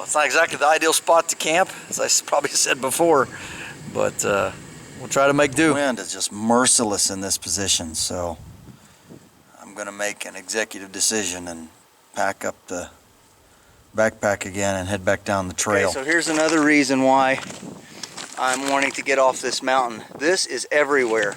it's not exactly the ideal spot to camp, as I probably said before, but we'll try to make do. The wind is just merciless in this position, so I'm going to make an executive decision and pack up the backpack again and head back down the trail. Okay, so here's another reason why I'm wanting to get off this mountain. This is everywhere.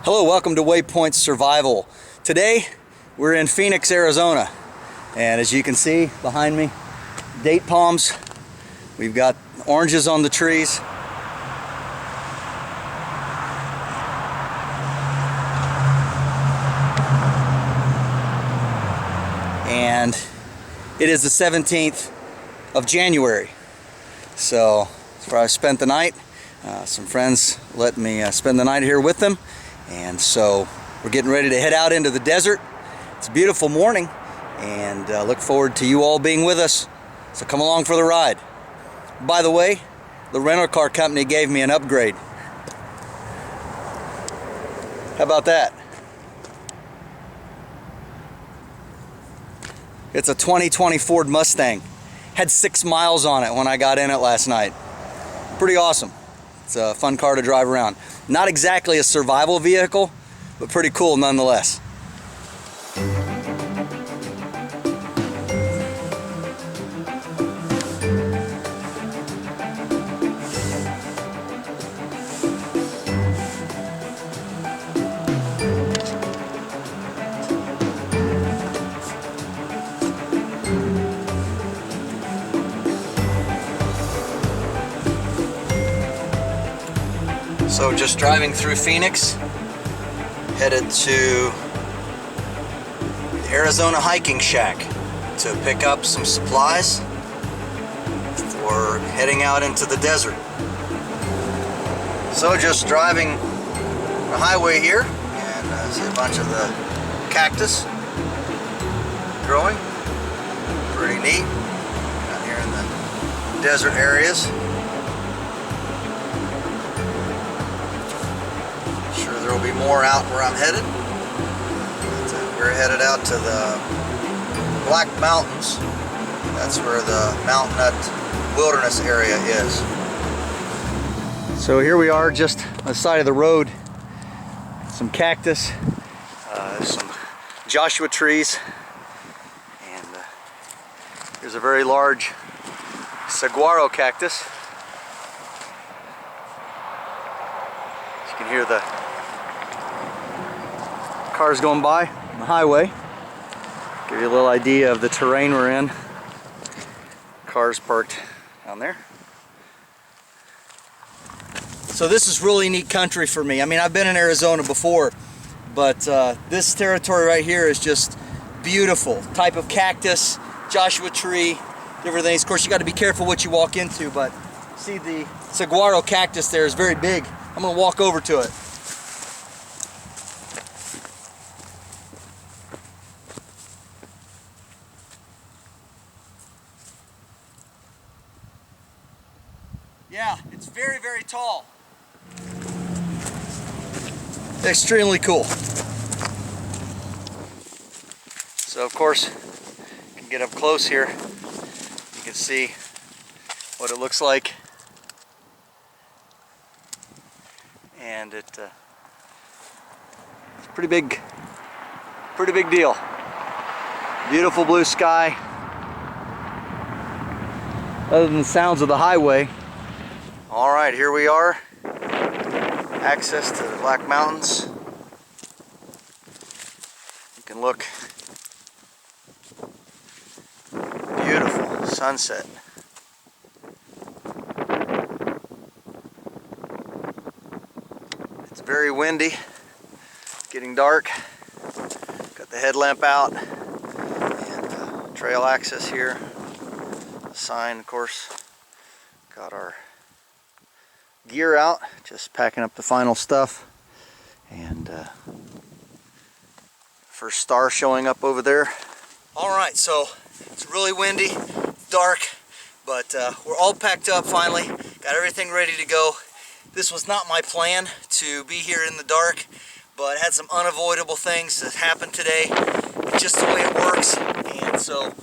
Hello, welcome to Waypoint Survival. Today we're in Phoenix, Arizona, and as you can see behind me, date palms. We've got oranges on the trees. And it is the 17th of January. So that's where I spent the night. Some friends let me spend the night here with them. And so we're getting ready to head out into the desert. It's a beautiful morning, and look forward to you all being with us. So come along for the ride. By the way, the rental car company gave me an upgrade. How about that? It's a 2020 Ford Mustang. Had 6 miles on it when I got in it last night. Pretty awesome. It's a fun car to drive around. Not exactly a survival vehicle, but pretty cool nonetheless. So just driving through Phoenix, headed to the Arizona Hiking Shack to pick up some supplies for heading out into the desert. So just driving the highway here, and I see a bunch of the cactus growing. Pretty neat out here in the desert areas. There will be more out where I'm headed. We're headed out to the Black Mountains. That's where the Mountain Nut Wilderness area is. So here we are, just on the side of the road. Some cactus, some Joshua trees, and here's a very large saguaro cactus. You can hear the cars going by on the highway. Give you a little idea of the terrain we're in. Cars parked down there. So this is really neat country for me. I mean, I've been in Arizona before, but this territory right here is just beautiful. Type of cactus, Joshua tree, different things. Of course, you got to be careful what you walk into, but see the saguaro cactus there is very big. I'm going to walk over to it. Yeah, it's very, very tall. Extremely cool. So of course, you can get up close here. You can see what it looks like. And it's pretty big deal. Beautiful blue sky. Other than the sounds of the highway. All right, here we are. Access to the Black Mountains. You can look. Beautiful sunset. It's very windy. It's getting dark. Got the headlamp out and trail access here. The sign, of course. Got our gear out, just packing up the final stuff, and first star showing up over there. All right, so it's really windy, dark, but we're all packed up finally, got everything ready to go, This was not my plan to be here in the dark, but had some unavoidable things that happened today. It's just the way it works. And so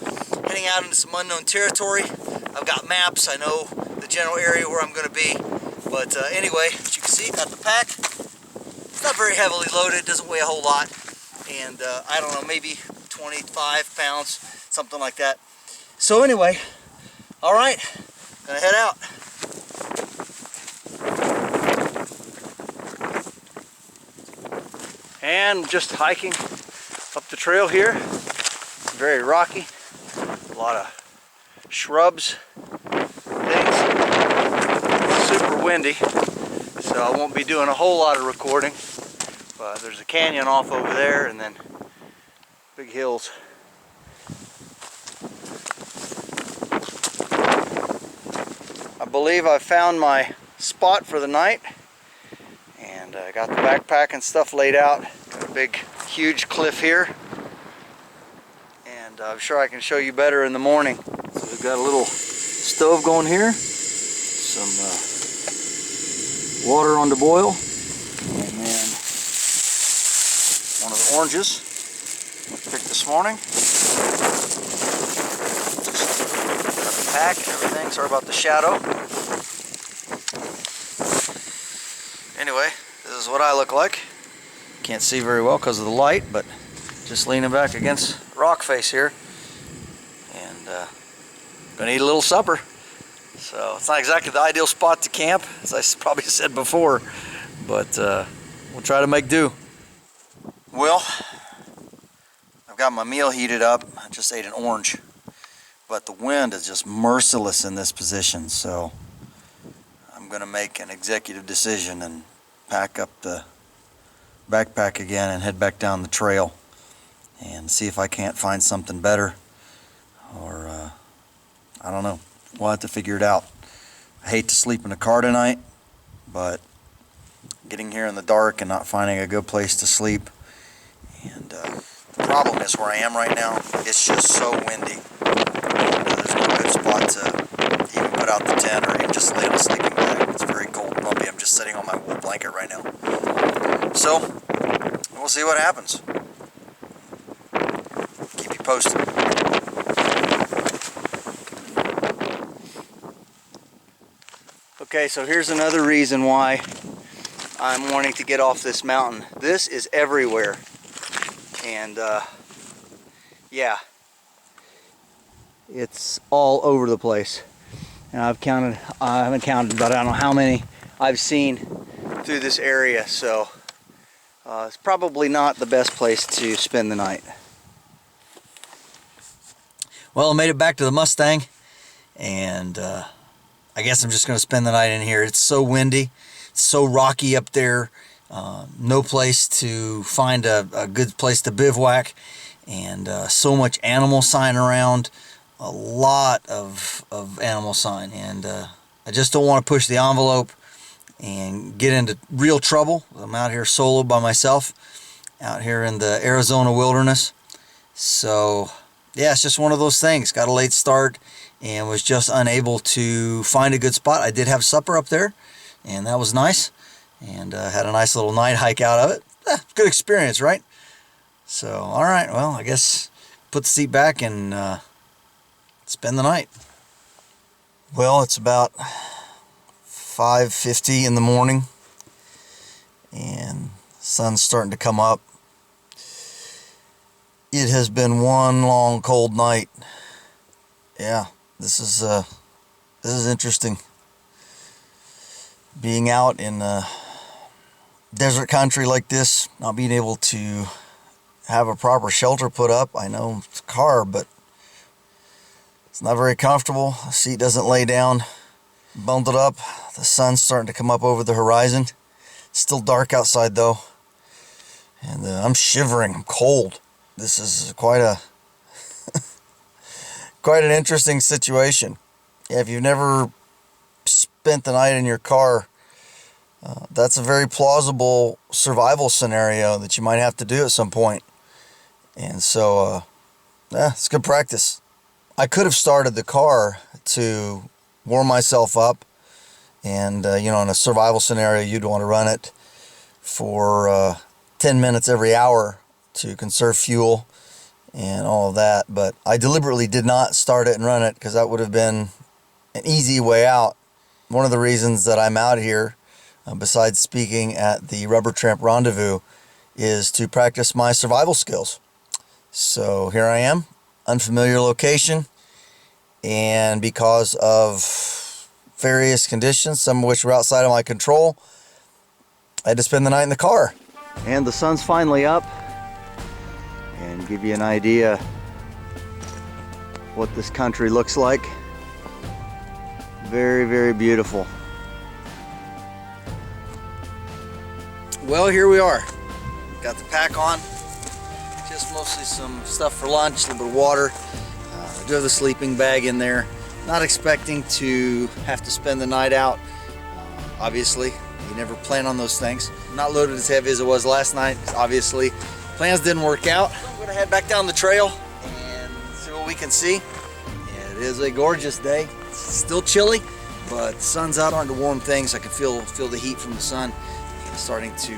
heading out into some unknown territory. I've got maps. I know the general area where I'm going to be. But anyway, as you can see, got the pack. It's not very heavily loaded. It doesn't weigh a whole lot. And I don't know, maybe 25 pounds, something like that. So anyway, all right, gonna head out. And just hiking up the trail here. Very rocky, a lot of shrubs, things. Super windy, so I won't be doing a whole lot of recording. But there's a canyon off over there, and then big hills. I believe I found my spot for the night, and I got the backpack and stuff laid out. Got a big, huge cliff here, and I'm sure I can show you better in the morning. So we've got a little stove going here, some water on the boil, and then one of the oranges I picked this morning. Just got the pack and everything. Sorry about the shadow. Anyway, this is what I look like. Can't see very well because of the light, but just leaning back against rock face here, and gonna eat a little supper. So it's not exactly the ideal spot to camp, as I probably said before, but we'll try to make do. Well, I've got my meal heated up. I just ate an orange, but the wind is just merciless in this position, so I'm gonna make an executive decision and pack up the backpack again and head back down the trail and see if I can't find something better, or I don't know. We'll have to figure it out. I hate to sleep in the car tonight, but getting here in the dark and not finding a good place to sleep, and the problem is where I am right now, it's just so windy. And, there's no good spot to even put out the tent or even just lay on a sleeping bag. It's very cold and bumpy. I'm just sitting on my wool blanket right now. So, we'll see what happens. Keep you posted. Okay, so here's another reason why I'm wanting to get off this mountain. This is everywhere. And yeah, it's all over the place. And I haven't counted, but I don't know how many I've seen through this area. So it's probably not the best place to spend the night. Well, I made it back to the Mustang, and I guess I'm just going to spend the night in here. It's so windy, it's so rocky up there. No place to find a good place to bivouac, and so much animal sign around, a lot of animal sign, and I just don't want to push the envelope and get into real trouble. I'm out here solo by myself, out here in the Arizona wilderness. So yeah, it's just one of those things. Got a late start and was just unable to find a good spot. I did have supper up there, and that was nice, and had a nice little night hike out of it. Good experience, right? So, all right, well, I guess put the seat back and spend the night. Well, it's about 5:50 in the morning, and the sun's starting to come up. It has been one long cold night. Yeah, this is interesting. Being out in desert country like this, not being able to have a proper shelter put up. I know it's a car, but it's not very comfortable. The seat doesn't lay down. Bundled up. The sun's starting to come up over the horizon. It's still dark outside though, and I'm shivering. I'm cold. This is quite an interesting situation. Yeah, if you've never spent the night in your car, that's a very plausible survival scenario that you might have to do at some point. And so, yeah, it's good practice. I could have started the car to warm myself up And you know, in a survival scenario, you'd want to run it for 10 minutes every hour to conserve fuel and all of that. But I deliberately did not start it and run it because that would have been an easy way out. One of the reasons that I'm out here, besides speaking at the Rubber Tramp Rendezvous, is to practice my survival skills. So here I am, unfamiliar location, and because of various conditions, some of which were outside of my control, I had to spend the night in the car. And the sun's finally up, and give you an idea what this country looks like. Very, very beautiful. Well, here we are. Got the pack on. Just mostly some stuff for lunch, a little bit of water. I do have the sleeping bag in there. Not expecting to have to spend the night out. Obviously, you never plan on those things. Not loaded as heavy as it was last night. Obviously, plans didn't work out. I'm gonna head back down the trail and see what we can see. Yeah, it is a gorgeous day. It's still chilly, but the sun's out on to warm things. I can feel the heat from the sun starting to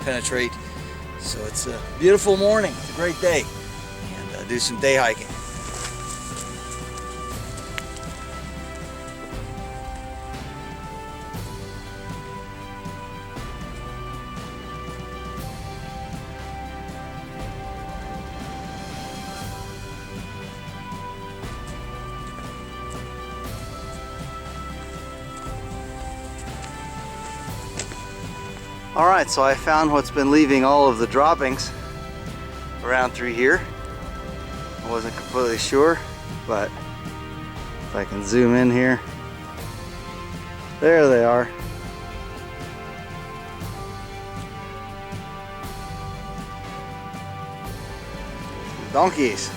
penetrate. So it's a beautiful morning. It's a great day, and do some day hiking. Alright, so I found what's been leaving all of the droppings around through here. I wasn't completely sure, but if I can zoom in here, there they are. Donkeys.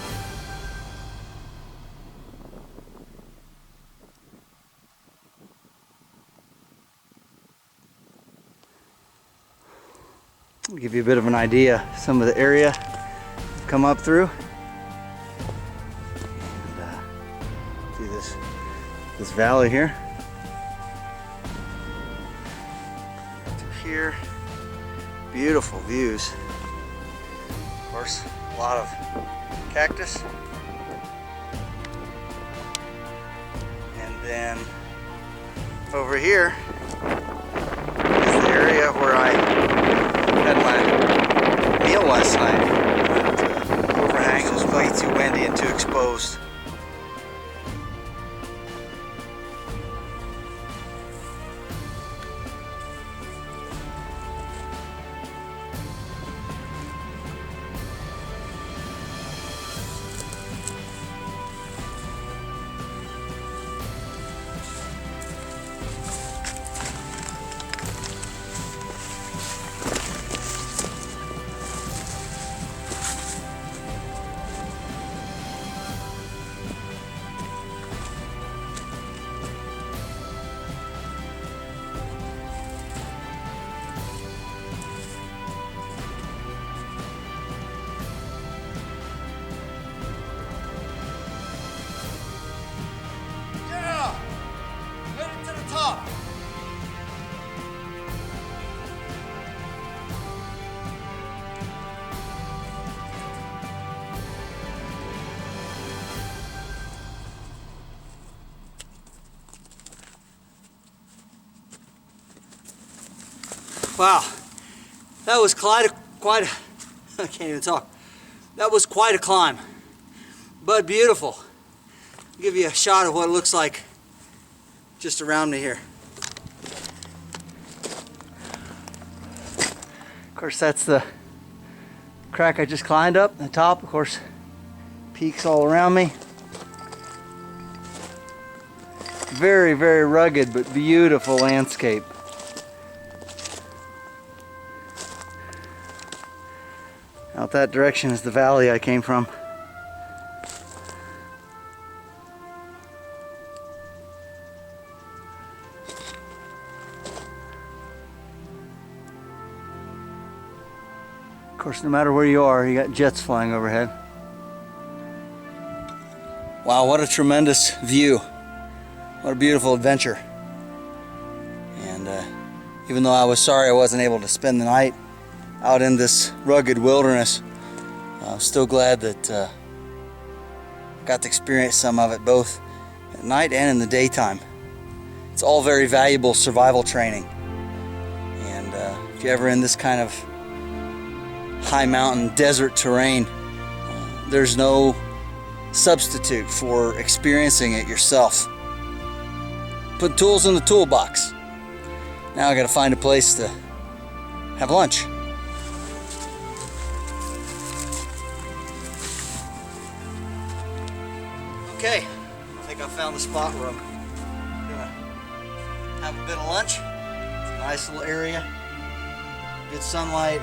I'll give you a bit of an idea, some of the area I've come up through. And see this valley here. Through here, beautiful views. Of course, a lot of cactus. And then over here is the area where I had my meal last night. That overhang was way too windy and too exposed. Wow, that was quite a I can't even talk. That was quite a climb, but beautiful. I'll give you a shot of what it looks like just around me here. Of course, that's the crack I just climbed up. The top, of course, peaks all around me. Very, very rugged, but beautiful landscape. Out that direction is the valley I came from. Of course, no matter where you are, you got jets flying overhead. Wow, what a tremendous view. What a beautiful adventure. Even though I was sorry I wasn't able to spend the night out in this rugged wilderness, I'm still glad that I got to experience some of it both at night and in the daytime. It's all very valuable survival training. And if you're ever in this kind of high mountain desert terrain, there's no substitute for experiencing it yourself. Put tools in the toolbox. Now I gotta find a place to have lunch. Okay, I think I found the spot where I'm gonna have a bit of lunch. It's a nice little area, good sunlight.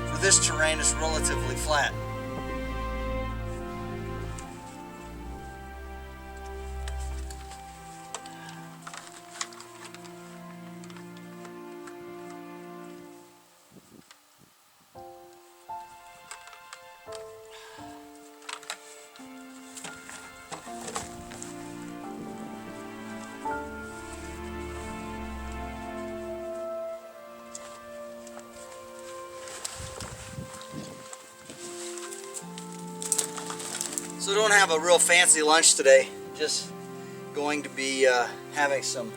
For this terrain, it's relatively flat. So I don't have a real fancy lunch today, just going to be having some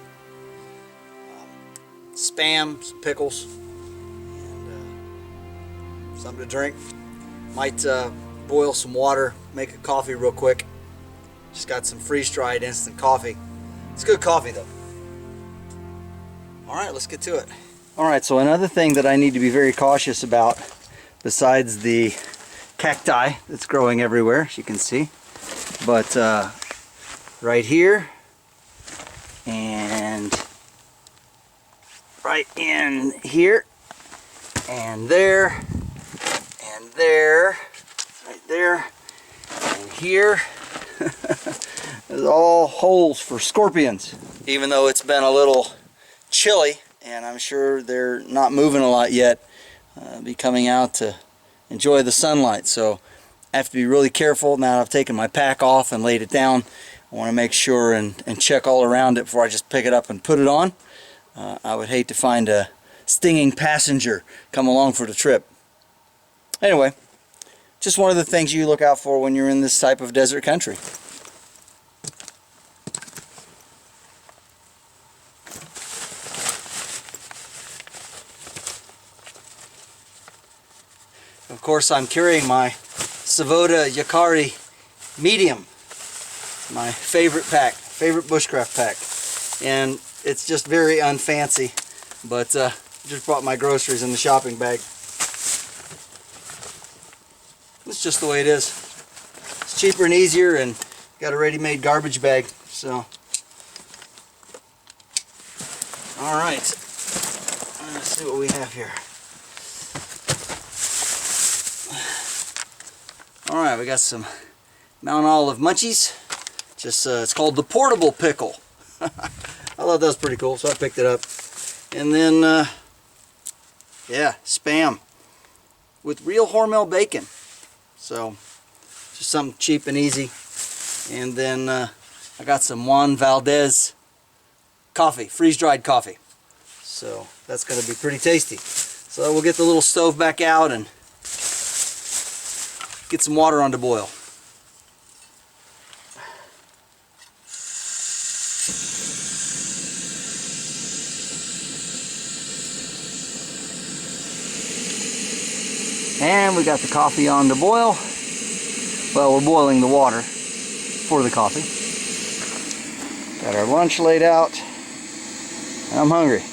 Spam, some pickles, and something to drink. Might boil some water, make a coffee real quick. Just got some freeze-dried instant coffee. It's good coffee though. Alright, let's get to it. Alright, so another thing that I need to be very cautious about, besides the cacti that's growing everywhere, as you can see, but right here and right in here and there and there, right there and here. There's all holes for scorpions. Even though it's been a little chilly and I'm sure they're not moving a lot yet, be coming out to enjoy the sunlight. So I have to be really careful now that I've taken my pack off and laid it down. I want to make sure and check all around it before I just pick it up and put it on. I would hate to find a stinging passenger come along for the trip. Anyway, just one of the things you look out for when you're in this type of desert country. Of course, I'm carrying my Savoda Yakari Medium, my favorite pack, favorite bushcraft pack, and it's just very unfancy, but just brought my groceries in the shopping bag. It's just the way it is. It's cheaper and easier, and got a ready-made garbage bag. So, all right, let's see what we have here. Alright, we got some Mount Olive munchies. Just it's called the portable pickle. I thought that was pretty cool, so I picked it up. And then yeah, Spam with real Hormel bacon. So just something cheap and easy. And then I got some Juan Valdez coffee, freeze-dried coffee. So that's going to be pretty tasty. So we'll get the little stove back out and get some water on to boil. And we got the coffee on to boil. Well, we're boiling the water for the coffee. Got our lunch laid out. I'm hungry.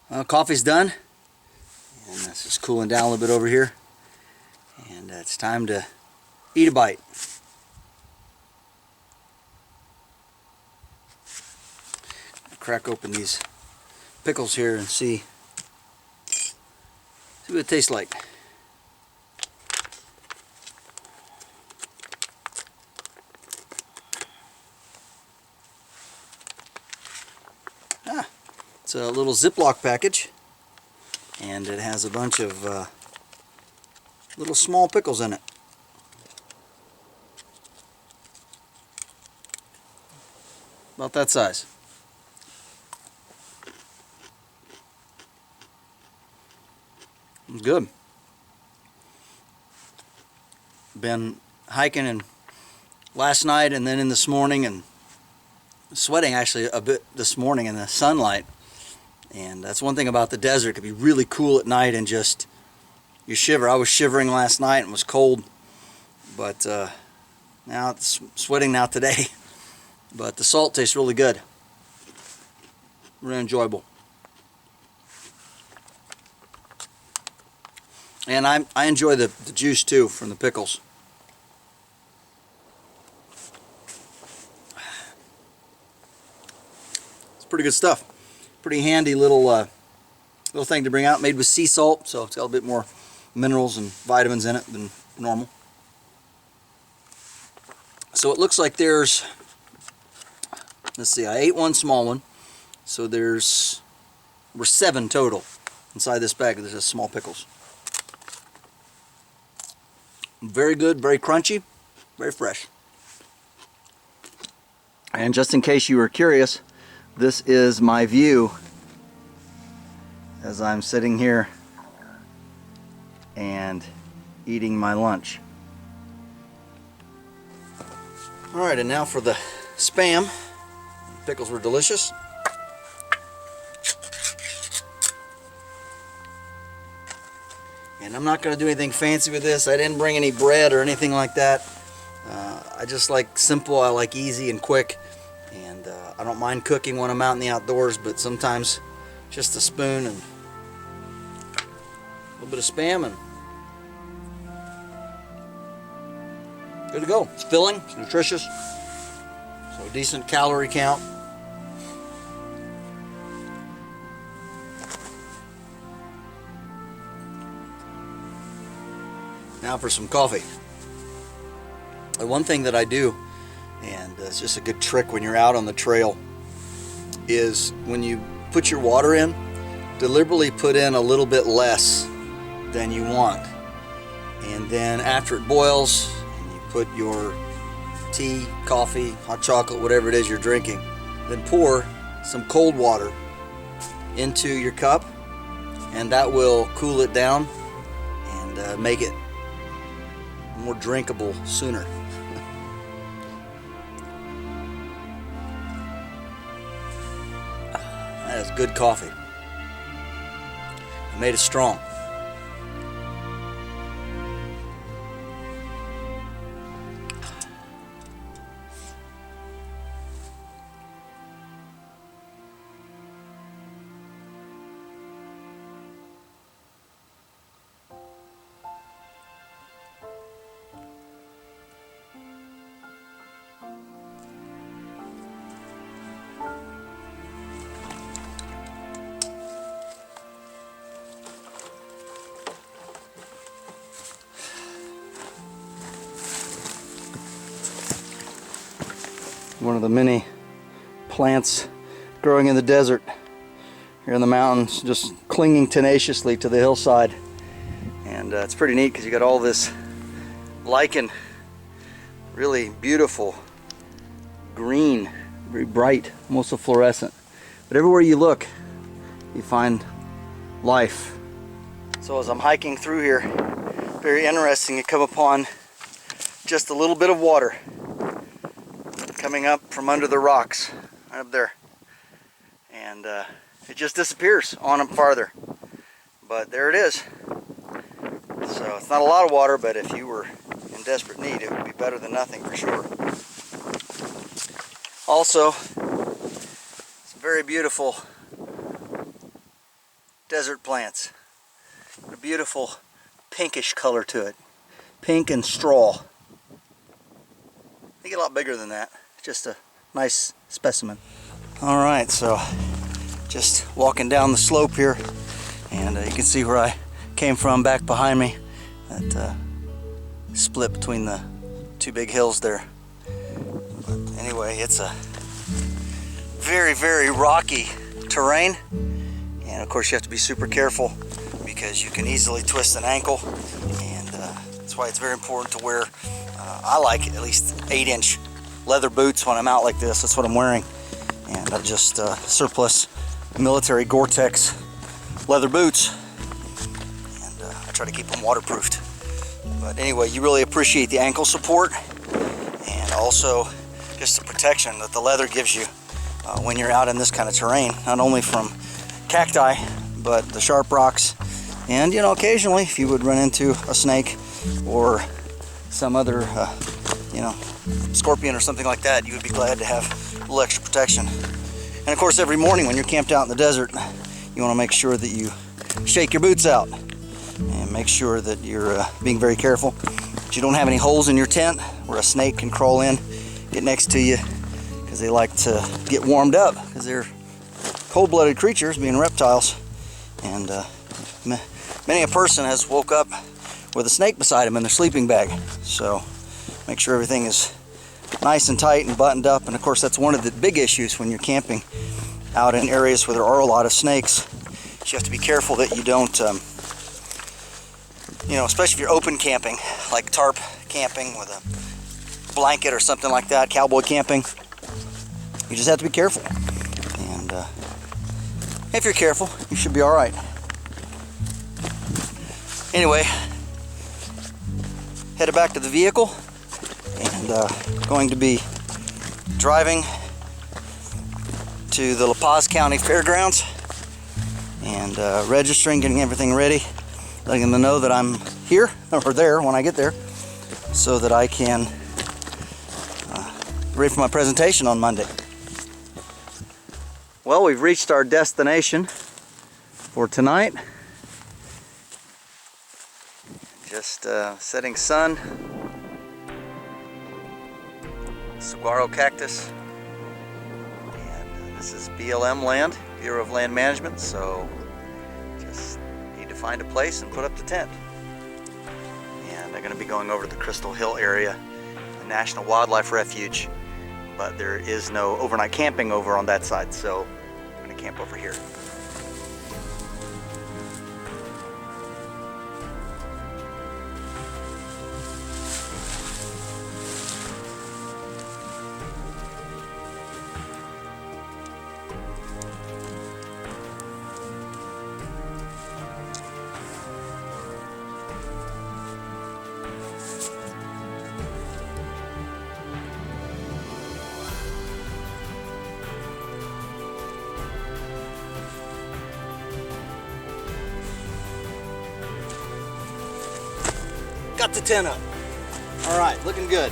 Well, coffee's done, and this is cooling down a little bit over here, and it's time to eat a bite. Crack open these pickles here and see what it tastes like. It's a little Ziploc package, and it has a bunch of little small pickles in it. About that size. It's good. Been hiking and last night and then in this morning, and sweating actually a bit this morning in the sunlight. And that's one thing about the desert. It can be really cool at night and just you shiver. I was shivering last night and was cold, but now it's sweating now today. But the salt tastes really good. Really enjoyable. And I enjoy the juice too from the pickles. It's pretty good stuff. Pretty handy little thing to bring out. Made with sea salt, so it's got a bit more minerals and vitamins in it than normal. So it looks like there's, let's see, I ate one small one, so we're 7 total inside this bag. There's just small pickles. Very good, very crunchy, very fresh. And just in case you were curious, this is my view as I'm sitting here and eating my lunch. Alright, and now for the Spam. Pickles were delicious. And I'm not going to do anything fancy with this. I didn't bring any bread or anything like that. I just like simple, I like easy and quick. And I don't mind cooking when I'm out in the outdoors, but sometimes just a spoon and a little bit of Spam and good to go. It's filling, it's nutritious, so a decent calorie count. Now for some coffee. The one thing that I do, and it's just a good trick when you're out on the trail, is when you put your water in, deliberately put in a little bit less than you want. And then after it boils, and you put your tea, coffee, hot chocolate, whatever it is you're drinking, then pour some cold water into your cup, and that will cool it down and make it more drinkable sooner. That is good coffee. I made it strong. One of the many plants growing in the desert here in the mountains, just clinging tenaciously to the hillside. And it's pretty neat because you got all this lichen, really beautiful green, very bright, almost a fluorescent. But everywhere you look, you find life. So as I'm hiking through here, very interesting, you come upon just a little bit of water coming up from under the rocks right up there, and it just disappears on them farther, but there it is. So it's not a lot of water, but if you were in desperate need, it would be better than nothing for sure. Also, some very beautiful desert plants, a beautiful pinkish color to it, pink and straw. They get a lot bigger than that. Just a nice specimen. Alright, so just walking down the slope here, and you can see where I came from back behind me. That split between the two big hills there. But anyway, it's a very, very rocky terrain, and of course you have to be super careful because you can easily twist an ankle, and that's why it's very important to wear, I like at least 8-inch leather boots when I'm out like this. That's what I'm wearing, and I just surplus military Gore-Tex leather boots, and I try to keep them waterproofed. But anyway, you really appreciate the ankle support and also just the protection that the leather gives you when you're out in this kind of terrain, not only from cacti but the sharp rocks, and occasionally if you would run into a snake or some other scorpion or something like that, you would be glad to have a little extra protection. And of course, every morning when you're camped out in the desert, you want to make sure that you shake your boots out and make sure that you're being very careful that you don't have any holes in your tent where a snake can crawl in, get next to you, because they like to get warmed up because they're cold-blooded creatures, being reptiles. And many a person has woke up with a snake beside them in their sleeping bag. So make sure everything is nice and tight and buttoned up. And of course, that's one of the big issues when you're camping out in areas where there are a lot of snakes. You have to be careful that you don't, especially if you're open camping, like tarp camping with a blanket or something like that, cowboy camping. You just have to be careful. And if you're careful, you should be all right. Anyway, headed back to the vehicle, and going to be driving to the La Paz County Fairgrounds and registering, getting everything ready, letting them know that I'm here or there when I get there, so that I can be ready for my presentation on Monday. Well, we've reached our destination for tonight. Just setting sun, saguaro cactus, and this is BLM land, Bureau of Land Management, so just need to find a place and put up the tent. And I'm going to be going over to the Crystal Hill area, the National Wildlife Refuge, but there is no overnight camping over on that side, so I'm going to camp over here. Got the tent up. All right, looking good.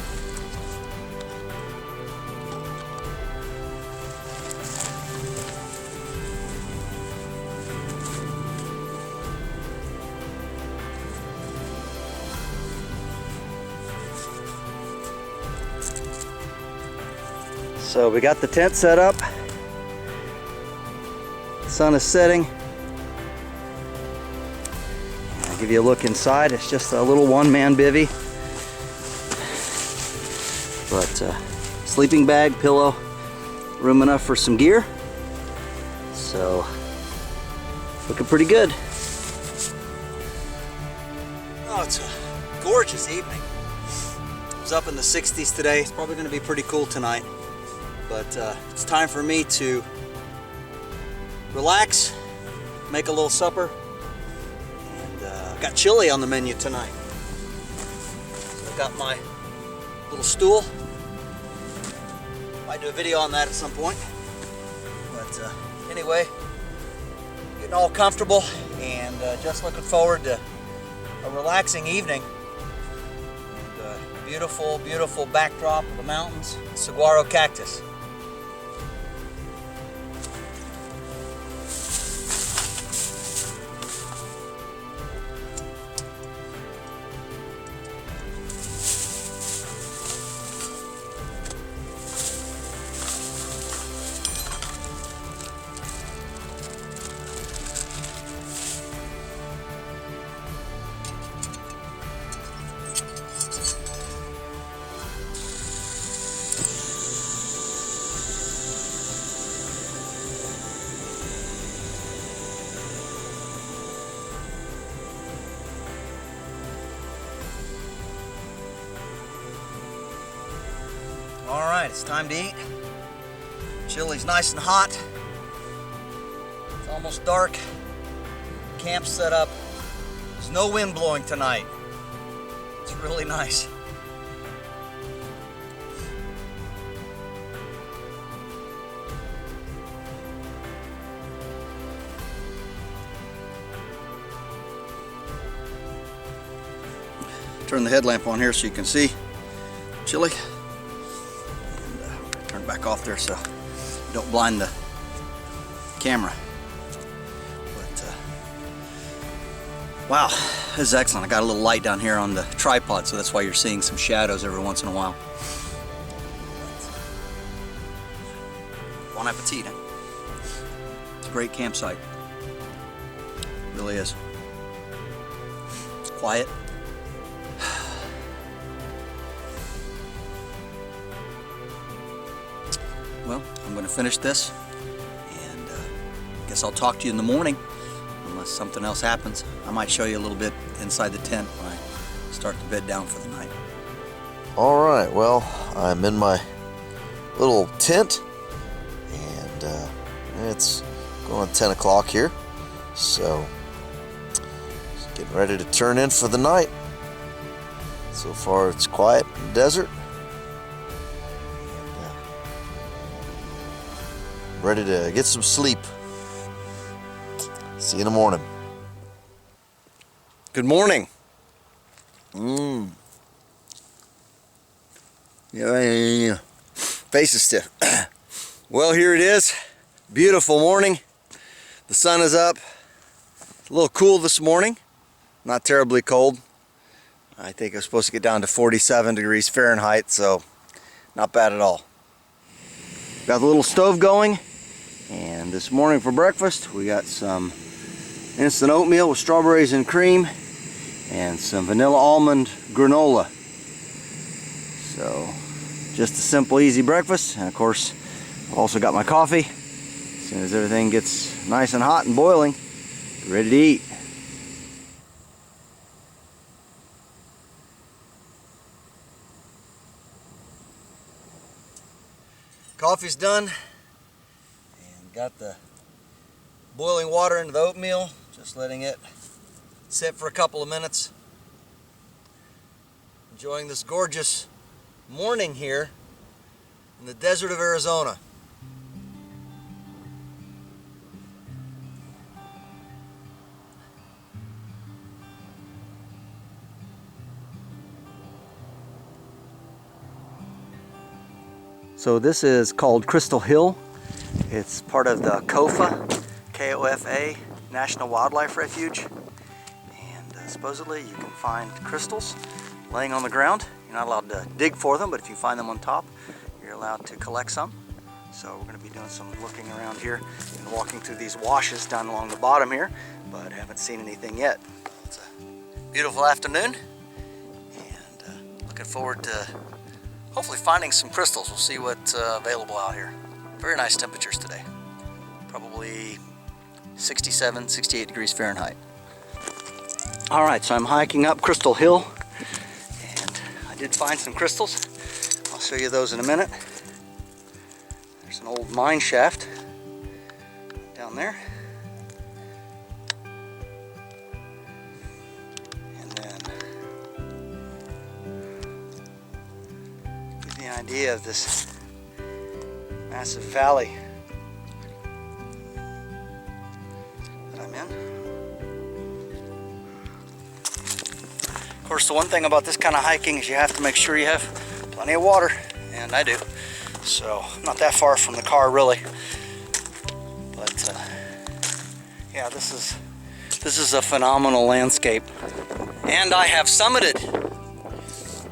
So we got the tent set up. Sun is setting. Give you a look inside. It's just a little one-man bivvy, but sleeping bag, pillow, room enough for some gear, so looking pretty good. Oh, it's a gorgeous evening. It was up in the 60s today. It's probably going to be pretty cool tonight, but it's time for me to relax, make a little supper. Got chili on the menu tonight. So I've got my little stool. Might do a video on that at some point. But anyway, getting all comfortable and just looking forward to a relaxing evening. And beautiful, beautiful backdrop of the mountains, saguaro cactus. All right, it's time to eat. Chili's nice and hot. It's almost dark. Camp's set up. There's no wind blowing tonight. It's really nice. Turn the headlamp on here so you can see chili. And turn it back off there so you don't blind the camera. But wow, this is excellent. I got a little light down here on the tripod, so that's why you're seeing some shadows every once in a while. Bon appetit, eh? It's a great campsite. It really is. It's quiet. Well, I'm going to finish this, and I guess I'll talk to you in the morning, unless something else happens. I might show you a little bit inside the tent when I start to bed down for the night. All right, well, I'm in my little tent, and it's going on 10 o'clock here, so just getting ready to turn in for the night. So far, it's quiet in the desert. Ready to get some sleep. See you in the morning. Good morning. Yeah. Face is stiff. Well, here it is. Beautiful morning. The sun is up. A little cool this morning. Not terribly cold. I think it's supposed to get down to 47 degrees Fahrenheit, so not bad at all. Got the little stove going. And this morning for breakfast, we got some instant oatmeal with strawberries and cream and some vanilla almond granola. So, just a simple, easy breakfast. And of course, I've also got my coffee. As soon as everything gets nice and hot and boiling, ready to eat. Coffee's done. Got the boiling water into the oatmeal, just letting it sit for a couple of minutes. Enjoying this gorgeous morning here in the desert of Arizona. So this is called Crystal Hill. It's part of the KOFA, K-O-F-A, National Wildlife Refuge. And supposedly you can find crystals laying on the ground. You're not allowed to dig for them, but if you find them on top, you're allowed to collect some. So we're going to be doing some looking around here and walking through these washes down along the bottom here, but haven't seen anything yet. It's a beautiful afternoon, and looking forward to hopefully finding some crystals. We'll see what's available out here. Very nice temperatures today. Probably 67, 68 degrees Fahrenheit. All right, so I'm hiking up Crystal Hill, and I did find some crystals. I'll show you those in a minute. There's an old mine shaft down there. And then give you an idea of this massive valley that I'm in. Of course, the one thing about this kind of hiking is you have to make sure you have plenty of water, and I do. So, not that far from the car, really. But yeah, this is a phenomenal landscape, and I have summited.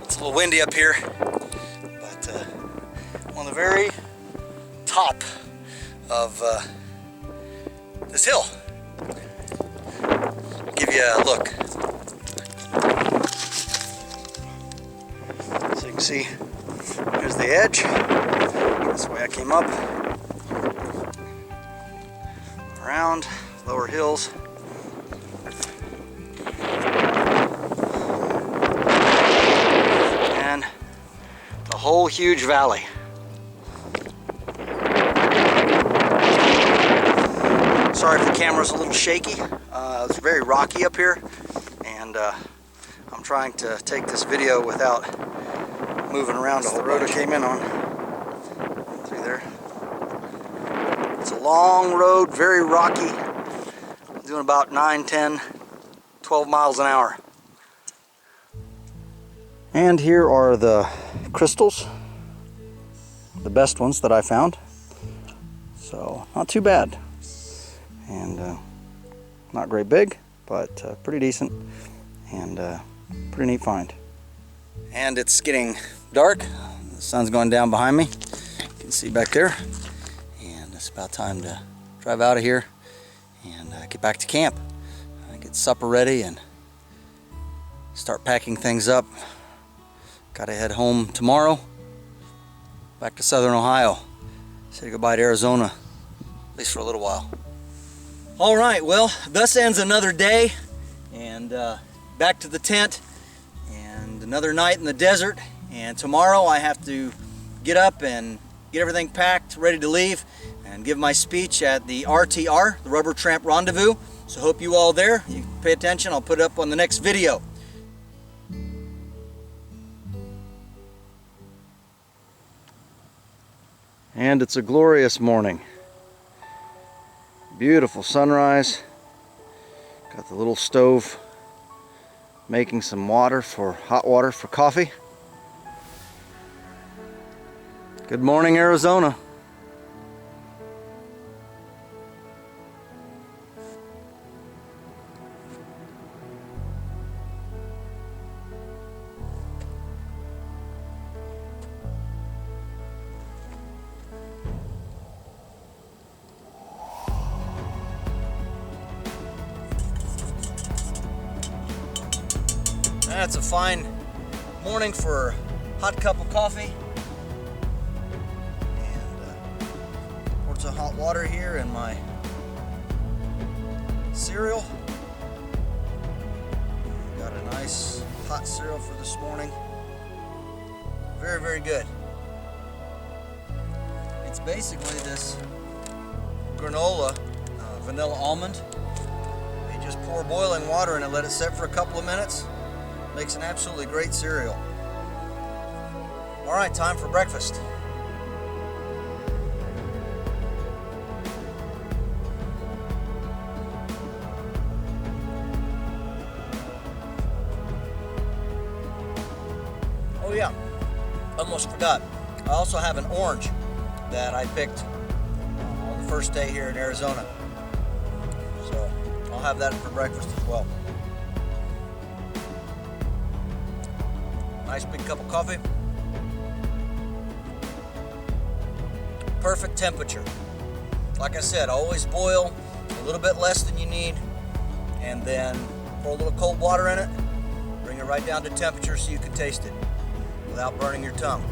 It's a little windy up here, but on the very top of this hill. I'll give you a look. So you can see, there's the edge. That's the way I came up. Around, lower hills. And the whole huge valley. Sorry if the camera's a little shaky. It's very rocky up here, and I'm trying to take this video without moving around the road I came in on. Through there. It's a long road, very rocky. Doing about 9, 10, 12 miles an hour. And here are the crystals, the best ones that I found. So not too bad, and not great big, but pretty decent, and pretty neat find. And it's getting dark. The sun's going down behind me. You can see back there, and it's about time to drive out of here and get back to camp. Get supper ready and start packing things up. Gotta head home tomorrow, back to Southern Ohio. Say goodbye to Arizona, at least for a little while. All right, well, thus ends another day, and back to the tent, and another night in the desert. And tomorrow I have to get up and get everything packed, ready to leave, and give my speech at the RTR, the Rubber Tramp Rendezvous. So hope you all there. You pay attention. I'll put it up on the next video. And it's a glorious morning. Beautiful sunrise. Got the little stove making some water for hot water for coffee. Good morning, Arizona. That's a fine morning for a hot cup of coffee. And poured some hot water here in my cereal. Got a nice hot cereal for this morning. Very, very good. It's basically this granola, vanilla almond. You just pour boiling water in it, let it set for a couple of minutes. Makes an absolutely great cereal. All right, time for breakfast. Oh yeah, almost forgot. I also have an orange that I picked on the first day here in Arizona. So I'll have that for breakfast as well. Nice big cup of coffee. Perfect temperature. Like I said, always boil a little bit less than you need, and then pour a little cold water in it. Bring it right down to temperature so you can taste it without burning your tongue.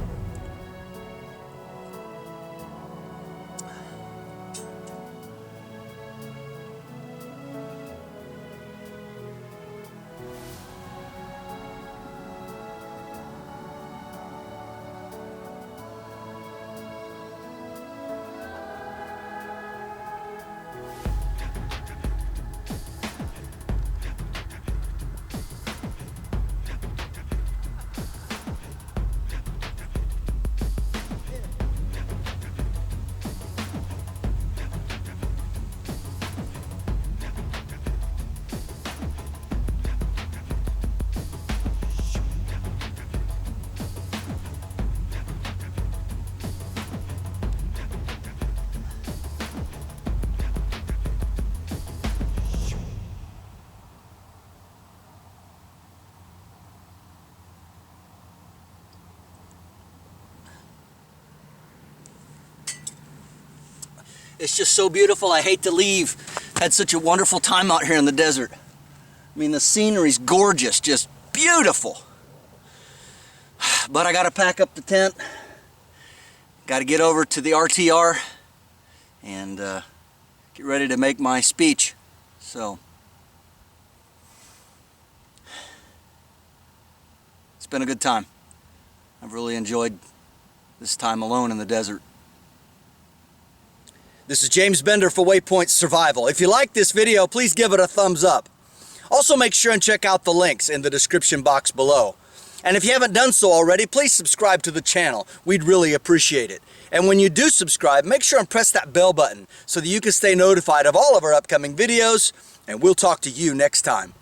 It's just so beautiful. I hate to leave. Had such a wonderful time out here in the desert. I mean, the scenery's gorgeous, just beautiful. But I gotta pack up the tent. Gotta get over to the RTR and get ready to make my speech. So, it's been a good time. I've really enjoyed this time alone in the desert. This is James Bender for Waypoint Survival. If you like this video, please give it a thumbs up. Also make sure and check out the links in the description box below. And if you haven't done so already, please subscribe to the channel. We'd really appreciate it. And when you do subscribe, make sure and press that bell button so that you can stay notified of all of our upcoming videos, and we'll talk to you next time.